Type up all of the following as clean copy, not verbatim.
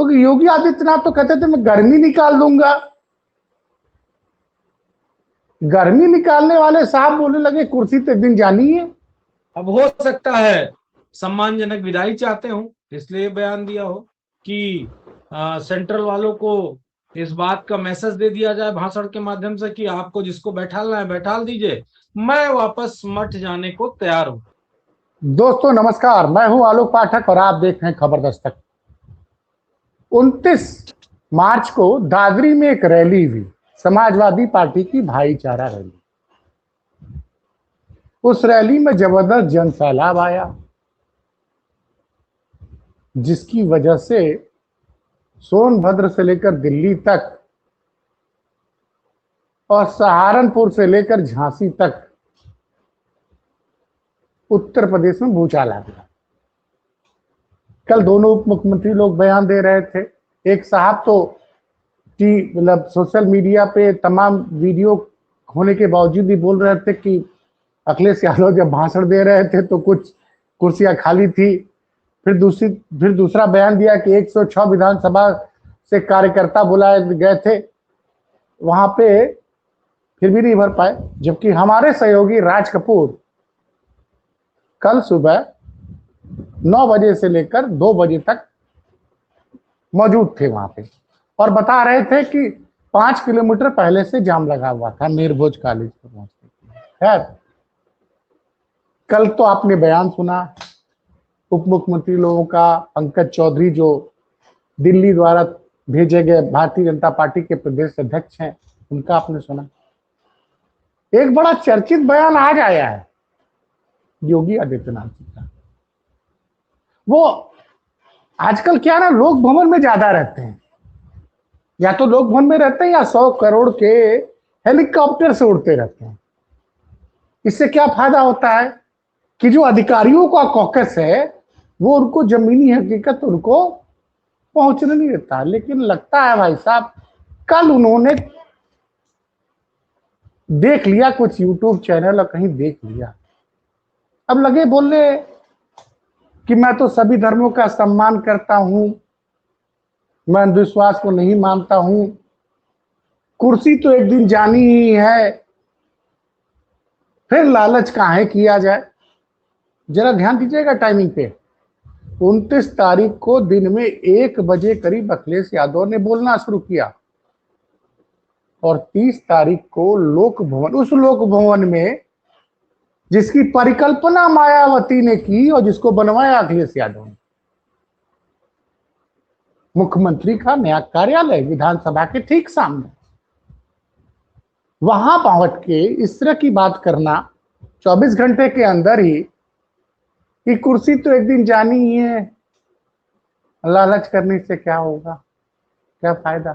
क्योंकि योगी आदित्यनाथ तो कहते थे मैं गर्मी निकाल दूंगा। गर्मी निकालने वाले साहब बोलने लगे कुर्सी तो एक दिन जानी है। अब हो सकता है सम्मानजनक विदाई चाहते हो, इसलिए बयान दिया हो कि सेंट्रल वालों को इस बात का मैसेज दे दिया जाए भाषण के माध्यम से कि आपको जिसको बैठालना है बैठाल दीजिए, मैं वापस मठ जाने को तैयार हूं। दोस्तों नमस्कार, मैं हूं आलोक पाठक और आप देख रहे हैं खबर दस्तक। 29 मार्च को दादरी में एक रैली हुई, समाजवादी पार्टी की भाईचारा रैली। उस रैली में जबरदस्त जन सैलाब आया, जिसकी वजह से सोनभद्र से लेकर दिल्ली तक और सहारनपुर से लेकर झांसी तक उत्तर प्रदेश में भूचाल आ गया। कल दोनों उप मुख्यमंत्री लोग बयान दे रहे थे। एक साहब तो मतलब सोशल मीडिया पे तमाम वीडियो होने के बावजूद भी बोल रहे थे कि अखिलेश यादव जब भाषण दे रहे थे तो कुछ कुर्सियां खाली थी। फिर दूसरा बयान दिया कि 106 विधानसभा से कार्यकर्ता बुलाए गए थे, वहां पे फिर भी नहीं भर पाए। जबकि हमारे सहयोगी राज कपूर कल सुबह 9 बजे से लेकर 2 बजे तक मौजूद थे वहां पे और बता रहे थे कि 5 किलोमीटर पहले से जाम लगा हुआ था मीरभोज कॉलेज पर पहुंचने के लिए। खैर, कल तो आपने बयान सुना उप मुख्यमंत्री लोगों का। पंकज चौधरी जो दिल्ली द्वारा भेजे गए भारतीय जनता पार्टी के प्रदेश अध्यक्ष हैं, उनका आपने सुना। एक बड़ा चर्चित बयान आज आया है योगी आदित्यनाथ जी का। वो आजकल क्या ना, लोक भवन में ज्यादा रहते हैं, या तो लोक भवन में रहते हैं या 100 करोड़ के हेलीकॉप्टर से उड़ते रहते हैं। इससे क्या फायदा होता है कि जो अधिकारियों का कॉकस है वो उनको जमीनी हकीकत उनको पहुंचने नहीं देता। लेकिन लगता है भाई साहब, कल उन्होंने देख लिया कुछ यूट्यूब चैनल और कहीं देख लिया, अब लगे बोलने कि मैं तो सभी धर्मों का सम्मान करता हूं, मैं अंधविश्वास को नहीं मानता हूं, कुर्सी तो एक दिन जानी ही है, फिर लालच काहे किया जाए। जरा ध्यान दीजिएगा टाइमिंग पे। 29 तारीख को दिन में 1 बजे करीब अखिलेश यादव ने बोलना शुरू किया और 30 तारीख को लोक भवन, उस लोक भवन में जिसकी परिकल्पना मायावती ने की और जिसको बनवाया अखिलेश यादव ने, मुख्यमंत्री का नया कार्यालय विधानसभा के ठीक सामने, वहां पहुंच के इस तरह की बात करना 24 घंटे के अंदर ही कि कुर्सी तो एक दिन जानी ही है, लालच करने से क्या होगा, क्या फायदा।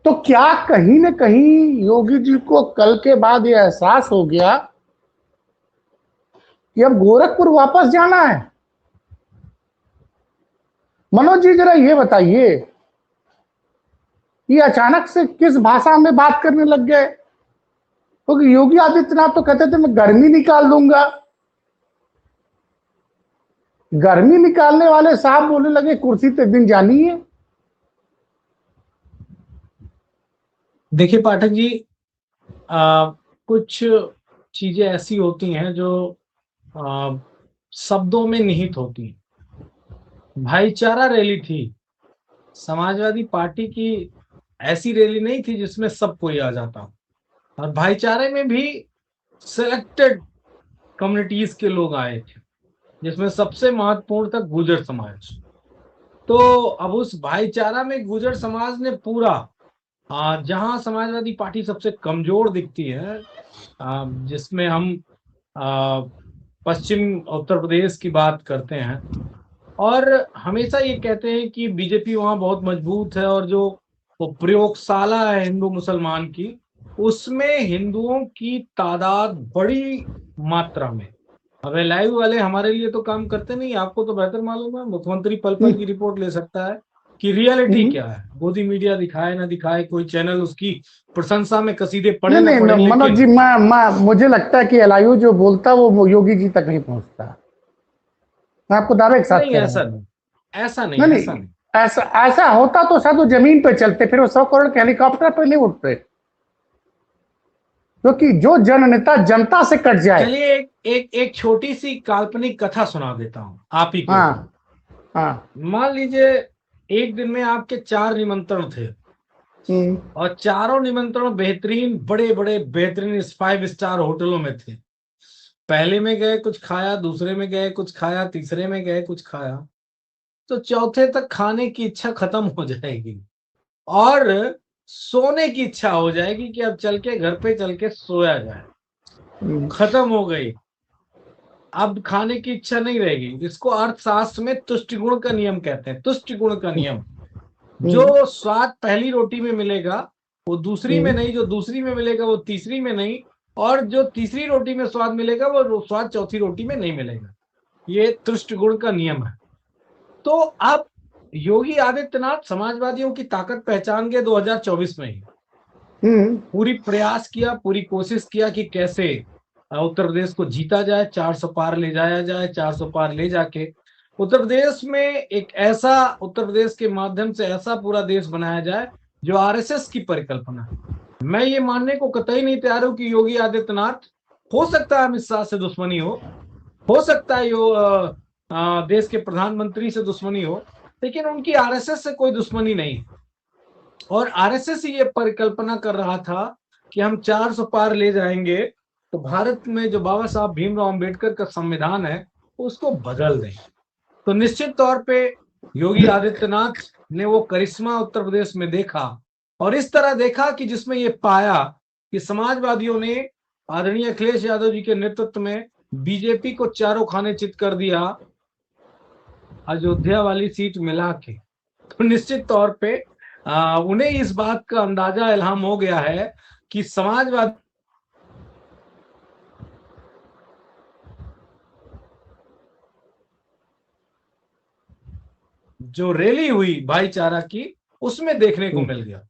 तो क्या कहीं न कहीं योगी जी को कल के बाद यह एहसास हो गया कि अब गोरखपुर वापस जाना है? मनोज जी जरा ये बताइए, ये अचानक से किस भाषा में बात करने लग गए? क्योंकि योगी आदित्यनाथ तो कहते थे मैं गर्मी निकाल दूंगा। गर्मी निकालने वाले साहब बोलने लगे कुर्सी तो एक दिन जानी है। देखिए पाठक जी, कुछ चीजें ऐसी होती हैं जो शब्दों में निहित होती हैं। भाईचारा रैली थी, समाजवादी पार्टी की ऐसी रैली नहीं थी जिसमें सब कोई आ जाता, और भाईचारे में भी सिलेक्टेड कम्युनिटीज के लोग आए थे, जिसमें सबसे महत्वपूर्ण था गुर्जर समाज। तो अब उस भाईचारा में गुर्जर समाज ने पूरा, जहां समाजवादी पार्टी सबसे कमजोर दिखती है, जिसमें हम पश्चिम उत्तर प्रदेश की बात करते हैं और हमेशा ये कहते हैं कि बीजेपी वहां बहुत मजबूत है, और जो वो प्रयोगशाला है हिंदू मुसलमान की, उसमें हिंदुओं की तादाद बड़ी मात्रा में। अब लाइव वाले हमारे लिए तो काम करते नहीं, आपको तो बेहतर मालूम है, मुख्यमंत्री पल पल की रिपोर्ट ले सकता है कि रियलिटी क्या है। मोदी मीडिया दिखाए ना दिखाए, कोई चैनल उसकी प्रशंसा में कसीदे पढ़े ना पढ़े, नहीं मनोज जी, मुझे लगता है कि एलआईयू जो बोलता वो योगी जी तक नहीं पहुंचता। मैं आपको दावे के साथ नहीं, कह रहा ऐसा हूं। नहीं, ऐसा नहीं, नहीं ऐसा नहीं। ऐसा ऐसा होता तो शायद वो जमीन पे चलते, फिर वो 100 करोड़ के हेलीकॉप्टर पे नहीं उठते, क्योंकि जो जननेता जनता से कट जाए। चलिए एक छोटी सी काल्पनिक कथा सुना देता हूं आप ही के ऊपर। हाँ हाँ। मान लीजिए एक दिन में आपके 4 निमंत्रण थे और चारों निमंत्रण बेहतरीन, बड़े बड़े बेहतरीन 5 स्टार होटलों में थे। पहले में गए कुछ खाया, दूसरे में गए कुछ खाया, तीसरे में गए कुछ खाया, तो चौथे तक खाने की इच्छा खत्म हो जाएगी और सोने की इच्छा हो जाएगी कि अब चल के घर पे चल के सोया जाए। खत्म हो गई, अब खाने की इच्छा नहीं रहेगी। इसको अर्थशास्त्र में तुष्टिगुण का नियम कहते हैं। तुष्टिगुण का नियम, जो स्वाद पहली रोटी में मिलेगा वो दूसरी में नहीं, जो दूसरी में मिलेगा वो तीसरी में नहीं, और जो तीसरी रोटी में स्वाद मिलेगा वो स्वाद चौथी रोटी में नहीं मिलेगा। ये तुष्टिगुण का नियम है। तो अब योगी आदित्यनाथ समाजवादियों की ताकत पहचान गए 2024 में ही। पूरी प्रयास किया, पूरी कोशिश किया कि कैसे उत्तर प्रदेश को जीता जाए, 400 पार ले जाया जाए, 400 पार ले जाके उत्तर प्रदेश में एक ऐसा, उत्तर प्रदेश के माध्यम से ऐसा पूरा देश बनाया जाए जो आरएसएस की परिकल्पना है। मैं ये मानने को कतई नहीं तैयार हूं कि योगी आदित्यनाथ, हो सकता है अमित शाह से दुश्मनी हो सकता है देश के प्रधानमंत्री से दुश्मनी हो, लेकिन उनकी आरएसएस से कोई दुश्मनी नहीं। और आरएसएस ये परिकल्पना कर रहा था कि हम 400 पार ले जाएंगे तो भारत में जो बाबा साहब भीमराव अंबेडकर का संविधान है उसको बदल दें। तो निश्चित तौर पे योगी आदित्यनाथ ने वो करिश्मा उत्तर प्रदेश में देखा, और इस तरह देखा कि जिसमें ये पाया कि समाजवादियों ने आदरणीय अखिलेश यादव जी के नेतृत्व में बीजेपी को चारों खाने चित कर दिया, अयोध्या वाली सीट मिला के। तो निश्चित तौर पे उन्हें इस बात का अंदाजा इल्हाम हो गया है कि समाजवाद जो रैली हुई भाईचारा की उसमें देखने को मिल गया।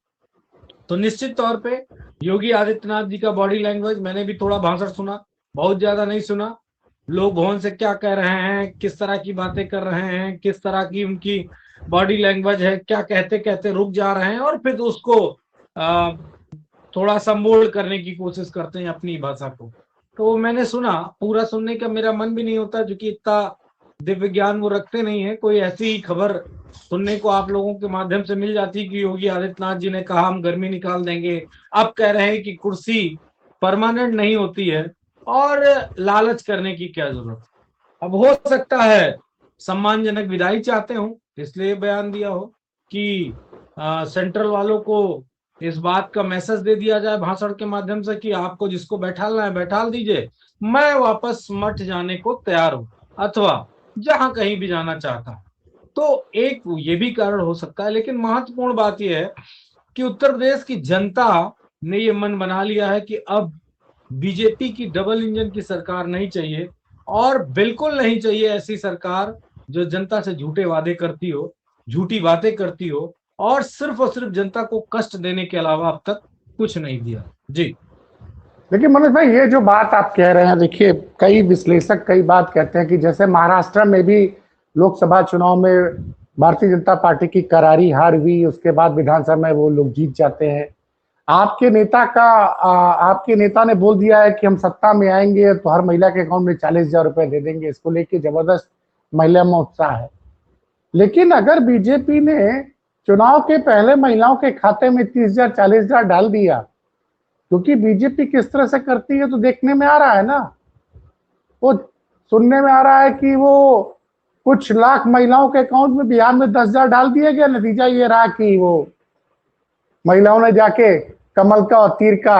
तो निश्चित तौर पे योगी आदित्यनाथ जी का बॉडी लैंग्वेज, मैंने भी थोड़ा भाषण सुना, बहुत ज्यादा नहीं सुना। लोग भवन से क्या कह रहे हैं, किस तरह की बातें कर रहे हैं, किस तरह की उनकी बॉडी लैंग्वेज है, क्या कहते कहते रुक जा रहे हैं और फिर उसको थोड़ा सा मोल्ड करने की कोशिश करते हैं अपनी भाषा को। तो मैंने सुना, पूरा सुनने का मेरा मन भी नहीं होता क्योंकि इतना दिव्य ज्ञान वो रखते नहीं है। कोई ऐसी ही खबर सुनने को आप लोगों के माध्यम से मिल जाती कि योगी आदित्यनाथ जी ने कहा हम गर्मी निकाल देंगे, अब कह रहे हैं कि कुर्सी परमानेंट नहीं होती है, और लालच करने की क्या जरूरत। अब हो सकता है सम्मानजनक विदाई चाहते हो इसलिए बयान दिया हो कि सेंट्रल वालों को इस बात का मैसेज दे दिया जाए भाषण के माध्यम से कि आपको जिसको बैठालना है बैठाल दीजिए, मैं वापस मठ जाने को तैयार हूं, अथवा जहां कहीं भी जाना चाहता हूं। तो एक ये भी कारण हो सकता है, लेकिन महत्वपूर्ण बात यह है कि उत्तर प्रदेश की जनता ने ये मन बना लिया है कि अब बीजेपी की डबल इंजन की सरकार नहीं चाहिए, और बिल्कुल नहीं चाहिए ऐसी सरकार जो जनता से झूठे वादे करती हो, झूठी बातें करती हो और सिर्फ जनता को कष्ट देने के अलावा अब तक कुछ नहीं दिया। जी देखिए मनोज भाई, ये जो बात आप कह रहे हैं, देखिए कई विश्लेषक कई बात कहते हैं कि जैसे महाराष्ट्र में भी लोकसभा चुनाव में भारतीय जनता पार्टी की करारी हार हुई, उसके बाद विधानसभा में वो लोग जीत जाते हैं। आपके नेता ने बोल दिया है कि हम सत्ता में आएंगे तो हर महिला के अकाउंट में 40,000 रुपए दे देंगे। इसको लेके जबरदस्त महिला में उत्साह है। लेकिन अगर बीजेपी ने चुनाव के पहले महिलाओं के खाते में 30,000 40,000 डाल दिया, क्योंकि बीजेपी किस तरह से करती है तो देखने में आ रहा है ना, वो सुनने में आ रहा है कि वो कुछ लाख महिलाओं के अकाउंट में बिहार में 10,000 डाल दिया गया। नतीजा ये रहा कि वो महिलाओं ने जाके कमल का और तीर का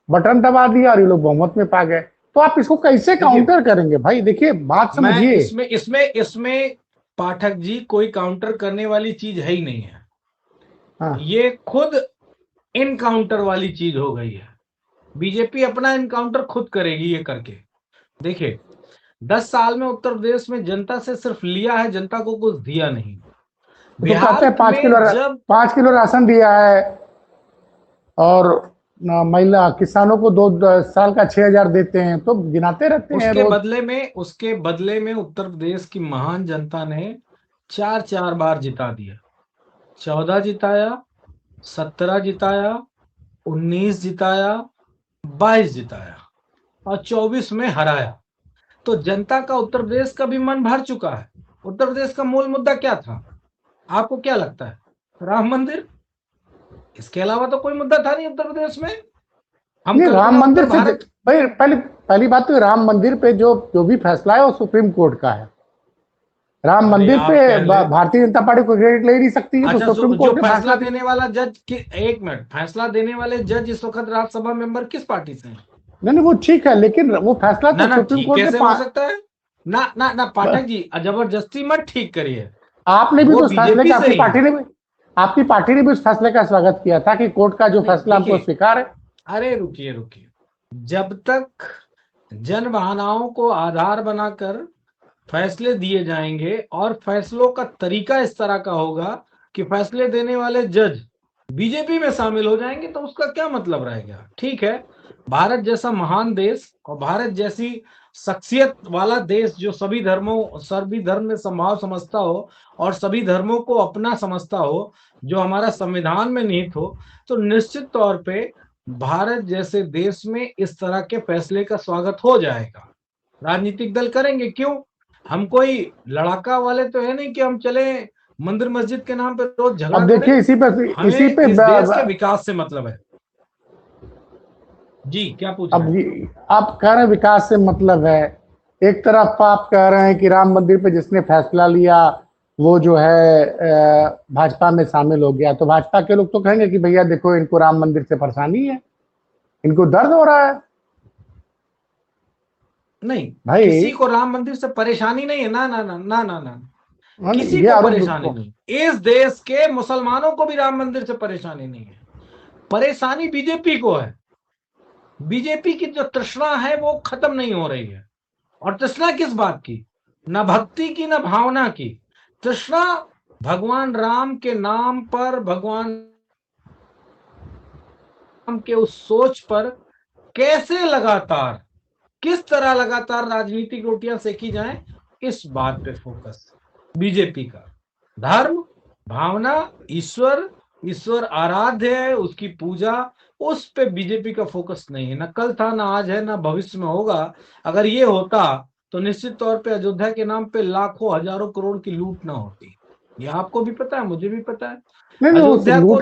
बटन दबा दिया और ये लोग बहुमत में पा गए। तो आप इसको कैसे काउंटर करेंगे भाई? देखिए बात समझिए। इसमें इसमें इसमें पाठक जी कोई काउंटर करने वाली चीज है ही नहीं है। हाँ। ये खुद इनकाउंटर वाली चीज हो गई है। बीजेपी अपना इनकाउंटर खुद करेगी ये करके। देखिए 10 साल में उत्तर प्रदेश में जनता से सिर्फ लिया है, जनता को कुछ दिया नहीं। तो कहते हैं 5 किलो राशन दिया है, और महिला किसानों को 2 साल का 6,000 देते हैं, तो गिनाते रहते हैं। उसके बदले में उत्तर प्रदेश की महान जनता ने चार बार जिता दिया। 14 जिताया, 17 जिताया, 19 जिताया, 22 जिताया और 24 में हराया। तो जनता का उत्तर प्रदेश का भी मन भर चुका है। उत्तर प्रदेश का मूल मुद्दा क्या था? आपको क्या लगता है? राम मंदिर। इसके अलावा तो कोई मुद्दा था नहीं उत्तर प्रदेश में। हम नहीं, राम कल्पना मंदिर उत्तर से भारत। भाई, पहली पहली बात तो राम मंदिर पे जो जो भी फैसला है वो सुप्रीम कोर्ट का है। राम अरे मंदिर पे आप पहले, भारतीय जनता पार्टी को क्रेडिट ले ही नहीं सकती है, तो अच्छा सुप्रीम जो कोर्ट ने फैसला फैसला दिया। देने वाला जज एक मिनट, फैसला देने वाले जज इस वक्त राज्यसभा मेंबर किस पार्टी से हैं? नहीं नहीं, वो ठीक है, लेकिन वो फैसला ना तो ना, सुप्रीम ठीक कोर्ट ने कैसे हो सकता है? ना ना ना पाठक जी, जबरदस्ती मत ठीक करिए। आपने भी वो तो उस फैसले बीजेपी का, से ही है। आपकी पार्टी ने भी उस फैसले का स्वागत किया था कि कोर्ट का जो नहीं फैसला हमको देखिए, स्वीकार है। अरे रुकिए रुकिए, जब तक जन भावनाओं को आधार बनाकर फैसले दिए जाएंगे और फैसलों का तरीका इस तरह का होगा कि फैसले देने वाले जज बीजेपी में शामिल हो जाएंगे, तो उसका क्या मतलब रहेगा? ठीक है, भारत जैसा महान देश और भारत जैसी शख्सियत वाला देश जो सभी धर्म में संभाव समझता हो और सभी धर्मों को अपना समझता हो, जो हमारा संविधान में निहित हो, तो निश्चित तौर पे भारत जैसे देश में इस तरह के फैसले का स्वागत हो जाएगा। राजनीतिक दल करेंगे क्यों? हम कोई लड़ाका वाले तो है नहीं कि हम चले मंदिर मस्जिद के नाम पे रोज झगड़ा अब करें। देखिए, इसी हमें पे इस देश के विकास से मतलब है। जी क्या पूछ रहे हैं? आप कह रहे हैं विकास से मतलब है। एक तरफ आप कह रहे हैं कि राम मंदिर पे जिसने फैसला लिया वो जो है भाजपा में शामिल हो गया, तो भाजपा के लोग तो कहेंगे कि भैया देखो, इनको राम मंदिर से परेशानी है, इनको दर्द हो रहा है। नहीं, भाई किसी को राम मंदिर से परेशानी नहीं है। ना ना ना ना ना ना, किसी ये को परेशानी आरोप, नहीं। इस देश के मुसलमानों को भी राम मंदिर से परेशानी नहीं है। परेशानी बीजेपी को है। बीजेपी की जो तृष्णा है वो खत्म नहीं हो रही है। और तृष्णा किस बात की? न भक्ति की, न भावना की। तृष्णा भगवान राम के नाम पर, भगवान राम के उस सोच पर कैसे लगातार, किस तरह लगातार राजनीतिक रोटियां सेकी जाएं, इस बात पे फोकस बीजेपी का। धर्म, भावना, ईश्वर, ईश्वर आराध्य है, उसकी पूजा, उस पे बीजेपी का फोकस नहीं है। ना कल था, ना आज है, ना भविष्य में होगा। अगर ये होता तो निश्चित तौर पे अयोध्या के नाम पे लाखों हजारों करोड़ की लूट ना होती। ये आपको भी पता है, मुझे भी पता है। नहीं नहीं, अयोध्या को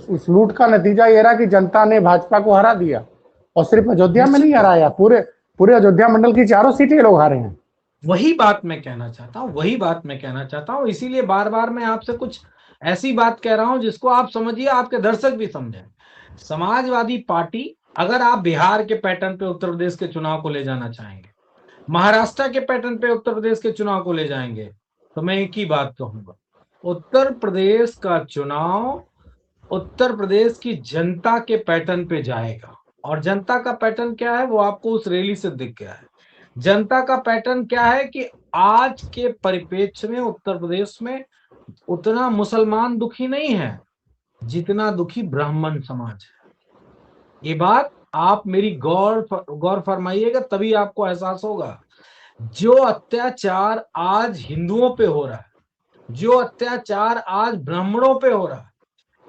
उस लूट का नतीजा ये रहा कि जनता ने भाजपा को हरा दिया, और सिर्फ अयोध्या में नहीं निश्चित हराया, पूरे पूरे अयोध्या मंडल की चारों सीटें लोग हारे हैं। वही बात मैं कहना चाहता हूँ, वही बात मैं कहना चाहता हूँ। इसीलिए बार बार मैं आपसे कुछ ऐसी बात कह रहा हूं जिसको आप समझिए, आपके दर्शक भी समझें। समाजवादी पार्टी, अगर आप बिहार के पैटर्न पे उत्तर प्रदेश के चुनाव को ले जाना चाहेंगे, महाराष्ट्र के पैटर्न पे उत्तर प्रदेश के चुनाव को ले जाएंगे, तो मैं एक ही बात कहूंगा, उत्तर प्रदेश का चुनाव उत्तर प्रदेश की जनता के पैटर्न पे जाएगा। और जनता का पैटर्न क्या है वो आपको उस रैली से दिख गया है। जनता का पैटर्न क्या है कि आज के परिप्रेक्ष्य में उत्तर प्रदेश में उतना मुसलमान दुखी नहीं है जितना दुखी ब्राह्मण समाज है। ये बात आप मेरी गौर फरमाइएगा, तभी आपको एहसास होगा। जो अत्याचार आज हिंदुओं पे हो रहा है, जो अत्याचार आज ब्राह्मणों पे हो रहा है,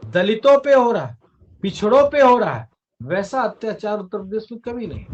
दलितों पे हो रहा है, पिछड़ों पे हो रहा है, वैसा अत्याचार उत्तर प्रदेश में कभी नहीं।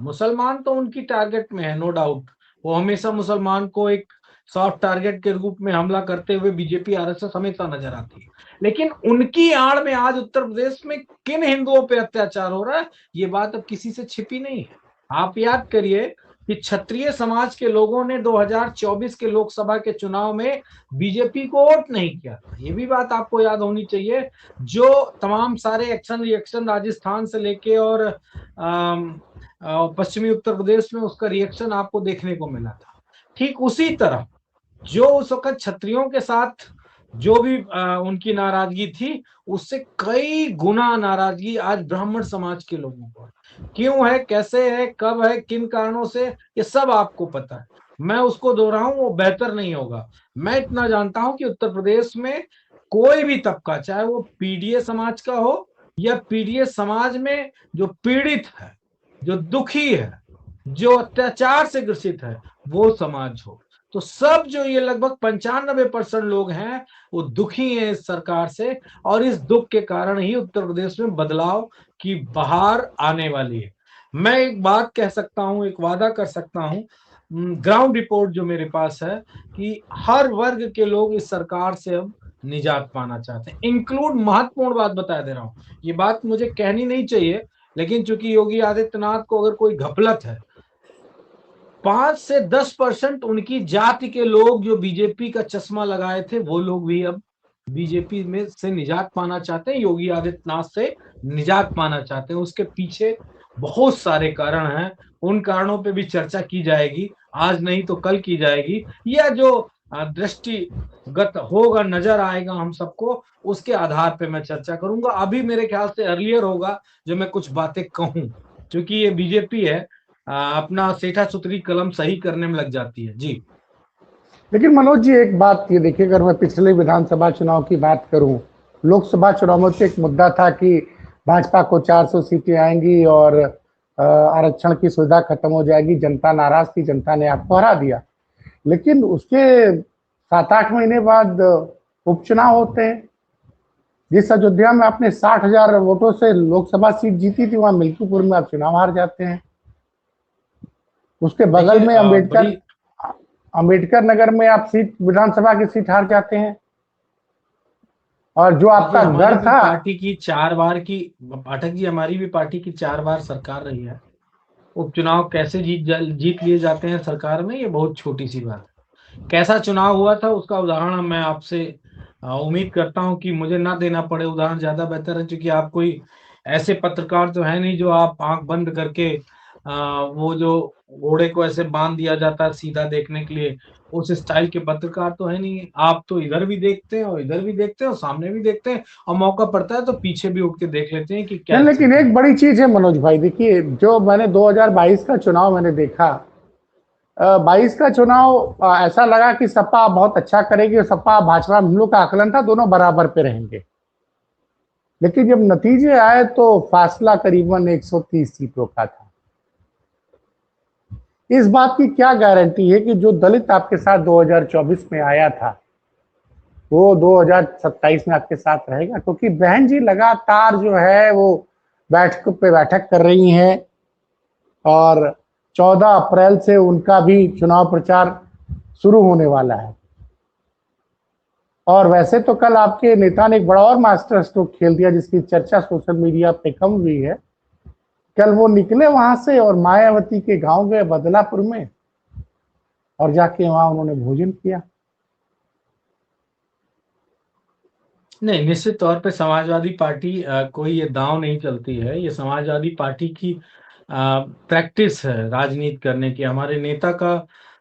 मुसलमान तो उनकी टारगेट में है, नो डाउट। वो हमेशा मुसलमान को एक सॉफ्ट टारगेट के रूप में हमला करते हुए बीजेपी आरएसएस हमेशा नजर आती है। लेकिन उनकी आड़ में आज उत्तर प्रदेश में किन हिंदुओं पे अत्याचार हो रहा है, ये बात अब किसी से छिपी नहीं है। आप याद करिए कि क्षत्रिय समाज के लोगों ने 2024 के लोकसभा के चुनाव में बीजेपी को वोट नहीं किया था। ये भी बात आपको याद होनी चाहिए। जो तमाम सारे एक्शन रिएक्शन राजस्थान से लेके और पश्चिमी उत्तर प्रदेश में उसका रिएक्शन आपको देखने को मिला था। ठीक उसी तरह जो उस वक्त क्षत्रियों के साथ जो भी उनकी नाराजगी थी, उससे कई गुना नाराजगी आज ब्राह्मण समाज के लोगों को। क्यों है, कैसे है, कब है, किन कारणों से, ये सब आपको पता है। मैं उसको दोहराऊं वो बेहतर नहीं होगा। मैं इतना जानता हूं कि उत्तर प्रदेश में कोई भी तबका, चाहे वो पीडीए समाज का हो या पीडीए समाज में जो पीड़ित है, जो दुखी है, जो अत्याचार से ग्रसित है, वो समाज हो, तो सब जो ये लगभग 95% लोग हैं वो दुखी हैं इस सरकार से, और इस दुख के कारण ही उत्तर प्रदेश में बदलाव की बहार आने वाली है। मैं एक बात कह सकता हूं, एक वादा कर सकता हूं, ग्राउंड रिपोर्ट जो मेरे पास है, कि हर वर्ग के लोग इस सरकार से अब निजात पाना चाहते हैं, इंक्लूड, महत्वपूर्ण बात बता दे रहा हूं, ये बात मुझे कहनी नहीं चाहिए, लेकिन चूंकि योगी आदित्यनाथ को अगर कोई घपलत है, 5 से 10% उनकी जाति के लोग जो बीजेपी का चश्मा लगाए थे, वो लोग भी अब बीजेपी में से निजात पाना चाहते हैं, योगी आदित्यनाथ से निजात पाना चाहते हैं। उसके पीछे बहुत सारे कारण हैं, उन कारणों पे भी चर्चा की जाएगी, आज नहीं तो कल की जाएगी, या जो दृष्टिगत होगा, नजर आएगा हम सबको, उसके आधार पे मैं चर्चा करूंगा। अभी मेरे ख्याल से अर्लियर होगा जो मैं कुछ बातें कहूं, क्योंकि ये बीजेपी है, अपना सेठा सुतरी कलम सही करने में लग जाती है। जी। लेकिन मनोज जी, एक बात ये देखिए, अगर मैं पिछले विधानसभा चुनाव की बात करूं, लोकसभा चुनाव में तो एक मुद्दा था कि भाजपा को 400 सीटें आएंगी और आरक्षण की सुविधा खत्म हो जाएगी, जनता नाराज थी, जनता ने आपको हरा दिया। लेकिन उसके 7-8 महीने बाद उपचुनाव होते हैं। जिस अयोध्या में आपने 60,000 वोटों से लोकसभा सीट जीती थी, वहां मिल्कीपुर में आप चुनाव हार जाते हैं। उसके बगल में अंबेडकर नगर में आप विधानसभा की सीट हार जाते हैं। और जो आपका गढ़ था, पार्टी की 4 बार की, पाठक जी, हमारी भी पार्टी की 4 बार सरकार रही है। उपचुनाव कैसे जीत लिए जाते हैं सरकार में, ये बहुत छोटी सी बात है। कैसा चुनाव हुआ था उसका उदाहरण मैं आपसे उम्मीद करता हूं कि मुझे ना देना पड़े उदाहरण, ज्यादा बेहतर है, क्योंकि आप कोई ऐसे पत्रकार तो है नहीं जो आप आंख बंद करके वो जो घोड़े को ऐसे बांध दिया जाता है सीधा देखने के लिए, उस स्टाइल के पत्रकार तो है नहीं। आप तो इधर भी देखते हैं और इधर भी देखते हैं और सामने भी देखते हैं, और मौका पड़ता है तो पीछे भी उठ के देख लेते हैं कि क्या। लेकिन एक बड़ी चीज है मनोज भाई, देखिए, जो मैंने 2022 का चुनाव मैंने देखा, 22 का चुनाव ऐसा लगा कि सपा बहुत अच्छा करेगी, और सपा भाजपा, हम लोग का आकलन था दोनों बराबर पे रहेंगे। लेकिन जब नतीजे आए तो फासला करीबन 130 सीटों का था। इस बात की क्या गारंटी है कि जो दलित आपके साथ 2024 में आया था, वो 2027 में आपके साथ रहेगा? क्योंकि बहन जी लगातार जो है वो बैठक पे बैठक कर रही हैं, और 14 अप्रैल से उनका भी चुनाव प्रचार शुरू होने वाला है। और वैसे तो कल आपके नेता ने एक बड़ा और मास्टर स्ट्रोक खेल दिया, जिसकी चर्चा सोशल मीडिया पे कम हुई है। कल वो निकले वहां से और मायावती के गांव गए बदलापुर में, और जाके वहां उन्होंने भोजन किया। नहीं, निश्चित तौर पे समाजवादी पार्टी कोई ये दांव नहीं चलती है, ये समाजवादी पार्टी की प्रैक्टिस है राजनीति करने की। हमारे नेता का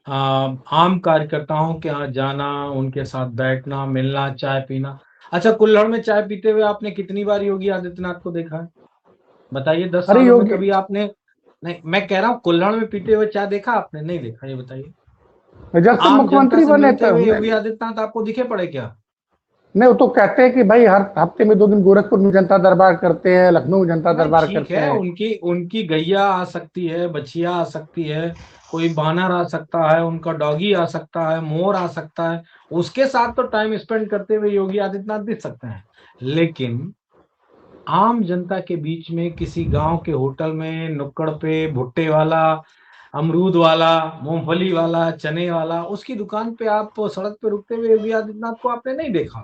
आम कार्यकर्ताओं के यहाँ जाना, उनके साथ बैठना, मिलना, चाय पीना। अच्छा, कुल्हड़ में चाय पीते हुए आपने कितनी बार योगी आदित्यनाथ को देखा है? बताइए, 10 अरे सालों में योगी, कभी आपने? नहीं, मैं कह रहा हूँ, कुल्हड़ में पीते हुए चाय देखा आपने? नहीं देखा, ये बताइए। जब से आम जनता मुख्यमंत्री से बने मिलते तब हुए योगी आदित्यनाथ आपको दिखे पड़े क्या? नहीं, वो तो कहते हैं कि भाई हर हफ्ते में 2 दिन गोरखपुर में जनता दरबार करते हैं, लखनऊ में जनता भाई दरबार ठीक करते है, हैं। उनकी उनकी गैया आ सकती है, बछिया आ सकती है, कोई बानर आ सकता है, उनका डॉगी आ सकता है, मोर आ सकता है, उसके साथ तो टाइम स्पेंड करते हुए योगी आदित्यनाथ दिख सकते हैं। लेकिन आम जनता के बीच में, किसी गांव के होटल में, नुक्कड़ पे, भुट्टे वाला, अमरूद वाला, मूंगफली वाला, चने वाला, उसकी दुकान पे आप सड़क पे रुकते हुए योगी आदित्यनाथ को आपने नहीं देखा।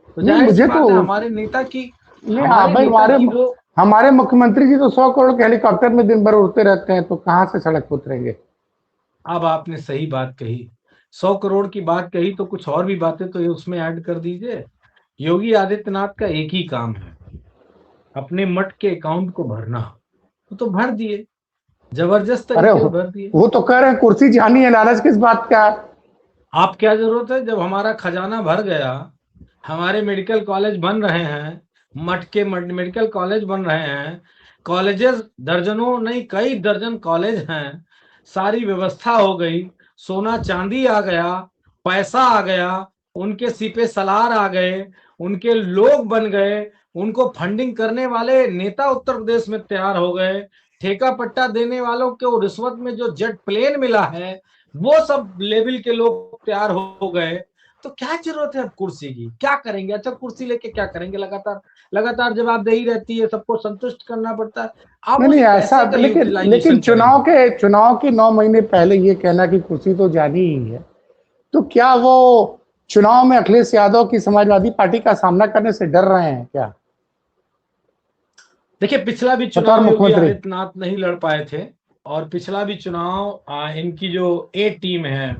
तो नहीं, जाहिर सी मुझे तो बात है, हमारे नेता की, नहीं, हाँ हमारे भाई, नेता की वो, हमारे मुख्यमंत्री जी तो 100 करोड़ के हेलीकॉप्टर में दिन भर उड़ते रहते हैं, तो कहाँ से सड़क पे उतरेंगे? अब आपने सही बात कही, 100 करोड़ की बात कही, तो कुछ और भी बातें तो ये उसमें ऐड कर दीजिए। योगी आदित्यनाथ का एक ही काम है, अपने मठ के अकाउंट को भरना। वो तो भर दिए, जबरदस्त अरे तरीके से भर दिए। वो तो कह रहे हैं कुर्सी जानी है, लालच किस बात का? आप क्या जरूरत है, जब हमारा खजाना भर गया, हमारे मेडिकल कॉलेज बन रहे हैं, मठ के मेडिकल कॉलेज बन रहे हैं, कॉलेजेस दर्जनों नहीं कई दर्जन कॉलेज हैं, सारी व्यवस्था हो गई, सोना चांदी आ गया, पैसा आ गया, उनके सिपे सलार आ गए, उनके लोग बन गए, उनको फंडिंग करने वाले नेता उत्तर प्रदेश में तैयार हो गए, ठेका पट्टा देने वालों को रिश्वत में जो जेट प्लेन मिला है वो सब लेवल के लोग तैयार हो गए, तो क्या जरूरत है अब कुर्सी की? क्या करेंगे? अच्छा, कुर्सी लेके क्या करेंगे? लगातार लगातार जवाबदेही रहती है, सबको संतुष्ट करना पड़ता है। आप नहीं उस नहीं ऐसा, पैसे का लेकिन लेकिन यूटिलाइजेशन करेंगे। चुनाव के 9 महीने पहले ये कहना कि कुर्सी तो जानी ही है, तो क्या वो चुनाव में अखिलेश यादव की समाजवादी पार्टी का सामना करने से डर रहे हैं क्या, देखिए, पिछला भी बतौर चुनाव योगी मुख्यमंत्री? आदित्यनाथ नहीं लड़ पाए थे, और पिछला भी चुनाव इनकी जो ए टीम है,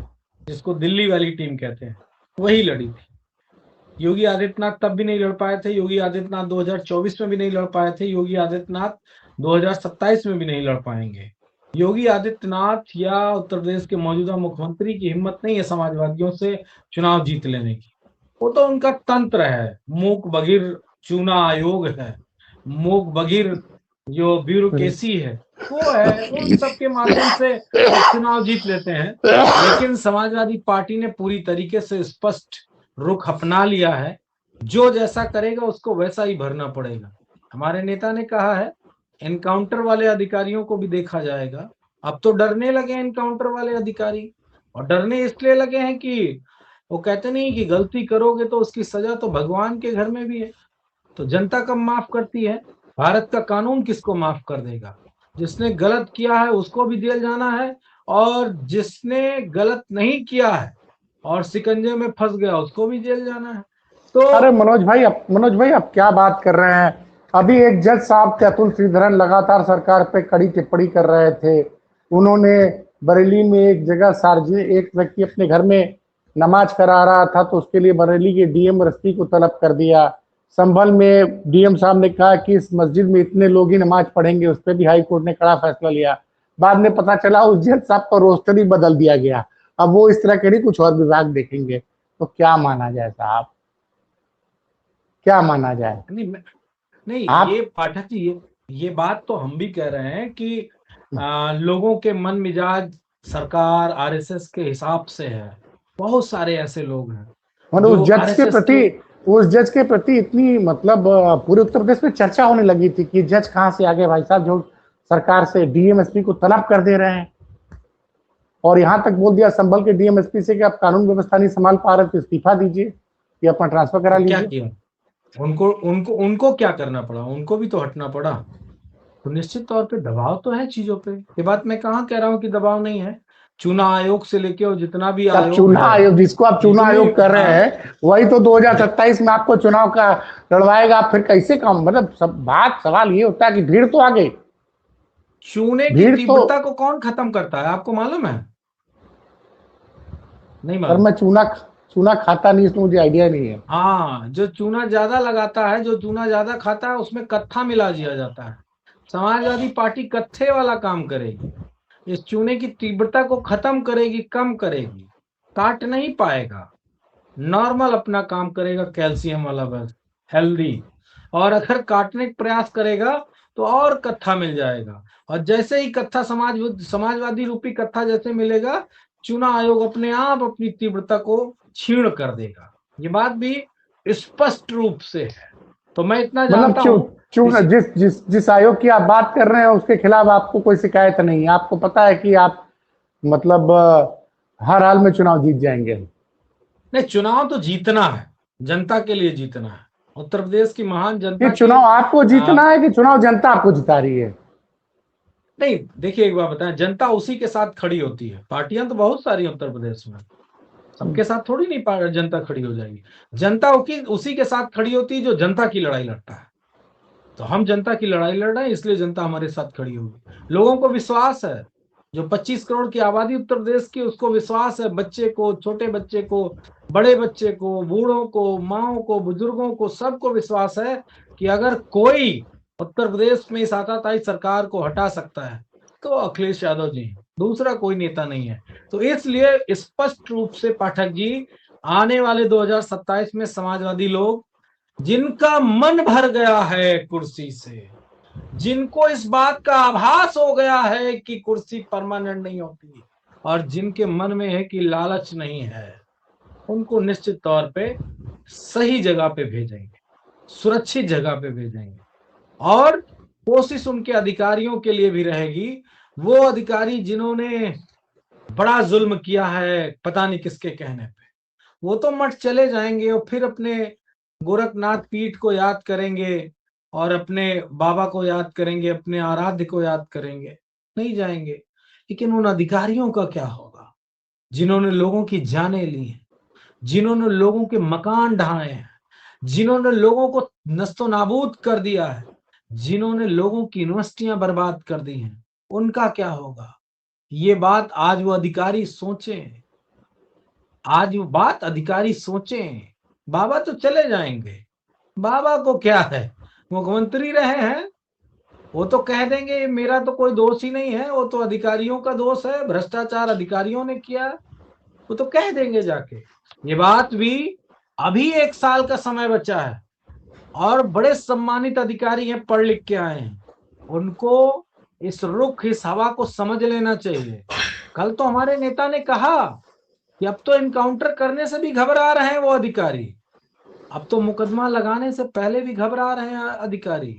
जिसको दिल्ली वाली टीम कहते हैं, वही लड़ी थी। योगी आदित्यनाथ तब भी नहीं लड़ पाए थे, योगी आदित्यनाथ 2024 में भी नहीं लड़ पाए थे, योगी आदित्यनाथ 2027 में भी नहीं लड़ पाएंगे। योगी आदित्यनाथ या उत्तर प्रदेश के मौजूदा मुख्यमंत्री की हिम्मत नहीं है समाजवादियों से चुनाव जीत लेने की। वो तो उनका तंत्र है, मूक बधिर चुनाव आयोग है, मूक बधिर जो ब्यूरोक्रेसी है, वो है, उन सब के माध्यम से वो चुनाव जीत लेते हैं। लेकिन समाजवादी पार्टी ने पूरी तरीके से स्पष्ट रुख अपना लिया है, जो जैसा करेगा उसको वैसा ही भरना पड़ेगा। हमारे नेता ने कहा है एनकाउंटर वाले अधिकारियों को भी देखा जाएगा। अब तो डरने लगे एनकाउंटर वाले अधिकारी, और डरने इसलिए लगे हैं कि वो कहते नहीं कि गलती करोगे तो उसकी सजा तो भगवान के घर में भी है। तो जनता कब माफ करती है? भारत का कानून किसको माफ कर देगा? जिसने गलत किया है उसको भी जेल जाना है, और जिसने गलत नहीं किया है और शिकंजे में फंस गया उसको भी जेल जाना है। तो अरे मनोज भाई आप क्या बात कर रहे हैं? अभी एक जज साहब थे अतुल श्रीधरन, लगातार सरकार पे कड़ी टिप्पणी कर रहे थे। उन्होंने बरेली में एक जगह सार्वजनिक, एक व्यक्ति अपने घर में नमाज करा रहा था तो उसके लिए बरेली के डीएम रस्ती को तलब कर दिया। संभल में डीएम साहब ने कहा कि इस मस्जिद में इतने लोग ही नमाज पढ़ेंगे, उस पर भी हाई कोर्ट ने कड़ा फैसला लिया। बाद में पता चला उस जज साहब का रोस्टर ही बदल दिया गया, अब वो इस तरह के नहीं कुछ और विभाग देखेंगे। तो क्या माना जाए साहब, क्या माना जाए? नहीं नहीं, आप ये पाठक जी, ये बात तो हम भी कह रहे हैं कि लोगों के मन मिजाज सरकार आरएसएस के हिसाब से है। बहुत सारे ऐसे लोग हैं मतलब जो आरएसएस के। उस जज के प्रति इतनी मतलब पूरे उत्तर प्रदेश में चर्चा होने लगी थी कि जज कहां से आ गए भाई साहब, जो सरकार से डीएम एसपी को तलब कर दे रहे हैं। और यहां तक बोल दिया संभल के डीएम एसपी से कि आप कानून व्यवस्था नहीं संभाल पा रहे तो इस्तीफा दीजिए या अपना ट्रांसफर करा तो क्या लीजिए। किया? उनको उनको उनको क्या करना पड़ा? उनको भी तो हटना पड़ा। तो निश्चित तौर पे दबाव तो है चीजों पे, ये बात मैं कहाँ कह रहा हूँ कि दबाव नहीं है। चुनाव आयोग से लेके और जितना भी आप आयोग चुनाव है, आयोग, जिसको आप चुनाव जितनी आयोग कर रहे हाँ, हैं वही तो 2027 में आपको चुनाव का लड़वाएगा। आप फिर कैसे काम, मतलब सब बात सवाल ये होता है कि भीड़ तो आ गई, चूने की भीड़ तो। तीव्रता को कौन खत्म करता है, आपको मालूम है? नहीं पर मालूम? मैं चूना चूना खाता नहीं, इसलिए मुझे आइडिया नहीं है। हाँ, जो चूना ज्यादा लगाता है, जो चूना ज्यादा खाता है, उसमें कत्था मिला दिया जाता है। समाजवादी पार्टी कत्थे वाला काम करेगी, इस चूने की तीव्रता को खत्म करेगी, कम करेगी। काट नहीं पाएगा, नॉर्मल अपना काम करेगा, कैल्शियम वाला, बस हेल्दी। और अगर काटने का प्रयास करेगा तो और कत्था मिल जाएगा, और जैसे ही कत्था समाजवादी रूपी कत्था जैसे मिलेगा, चुनाव आयोग अपने आप अपनी तीव्रता को छीण कर देगा। ये बात भी स्पष्ट रूप से है। तो मैं इतना मतलब जानता हूं चूना, इसी। जिस आयोग की आप बात कर रहे हैं उसके खिलाफ आपको कोई शिकायत नहीं है, आपको पता है कि आप मतलब हर हाल में चुनाव जीत जाएंगे। नहीं, चुनाव तो जीतना है, जनता के लिए जीतना है, उत्तर प्रदेश की महान ये जनता के। चुनाव आपको जीतना है कि चुनाव जनता आपको जिता रही है? नहीं, देखिए, एक बात बताएं, जनता उसी के साथ खड़ी होती है। पार्टियां तो बहुत सारी हैं उत्तर प्रदेश में, सबके साथ थोड़ी नहीं जनता खड़ी हो जाएगी। जनता उसी के साथ खड़ी होती है जो जनता की लड़ाई लड़ता है। तो हम जनता की लड़ाई लड़ रहे हैं, इसलिए जनता हमारे साथ खड़ी होगी। लोगों को विश्वास है, जो 25 करोड़ की आबादी उत्तर प्रदेश की, उसको विश्वास है, बच्चे को, छोटे बच्चे को, बड़े बच्चे को, बूढ़ों को, माओ को, बुजुर्गों को, सबको विश्वास है कि अगर कोई उत्तर प्रदेश में इस आताताई सरकार को हटा सकता है तो अखिलेश यादव जी, दूसरा कोई नेता नहीं है। तो इसलिए स्पष्ट रूप से पाठक जी, आने वाले 2027 में समाजवादी लोग, जिनका मन भर गया है कुर्सी से, जिनको इस बात का आभास हो गया है कि कुर्सी परमानेंट नहीं होती, और जिनके मन में है कि लालच नहीं है, उनको निश्चित तौर पे सही जगह पे भेजेंगे, सुरक्षित जगह पे भेजेंगे। और कोशिश उनके अधिकारियों के लिए भी रहेगी, वो अधिकारी जिन्होंने बड़ा जुल्म किया है पता नहीं किसके कहने पे। वो तो मठ चले जाएंगे और फिर अपने गोरखनाथ पीठ को याद करेंगे और अपने बाबा को याद करेंगे, अपने आराध्य को याद करेंगे, नहीं जाएंगे। लेकिन उन अधिकारियों का क्या होगा जिन्होंने लोगों की जानें ली हैं, जिन्होंने लोगों के मकान ढाए हैं, जिन्होंने लोगों को नस्तो नाबूद कर दिया है, जिन्होंने लोगों की यूनिवर्सिटियां बर्बाद कर दी हैं, उनका क्या होगा? ये बात आज वो अधिकारी सोचें। आज वो बात अधिकारी सोचें। बाबा तो चले जाएंगे, बाबा को क्या है, मुख्यमंत्री रहे हैं, वो तो कह देंगे मेरा तो कोई दोष ही नहीं है, वो तो अधिकारियों का दोष है, भ्रष्टाचार अधिकारियों ने किया, वो तो कह देंगे जाके। ये बात भी अभी 1 साल का समय बचा है और बड़े सम्मानित अधिकारी हैं, पढ़ लिख के आए हैं, उनको इस रुख इस हवा को समझ लेना चाहिए। कल तो हमारे नेता ने कहा कि अब तो एनकाउंटर करने से भी घबरा रहे हैं वो अधिकारी, अब तो मुकदमा लगाने से पहले भी घबरा रहे हैं अधिकारी।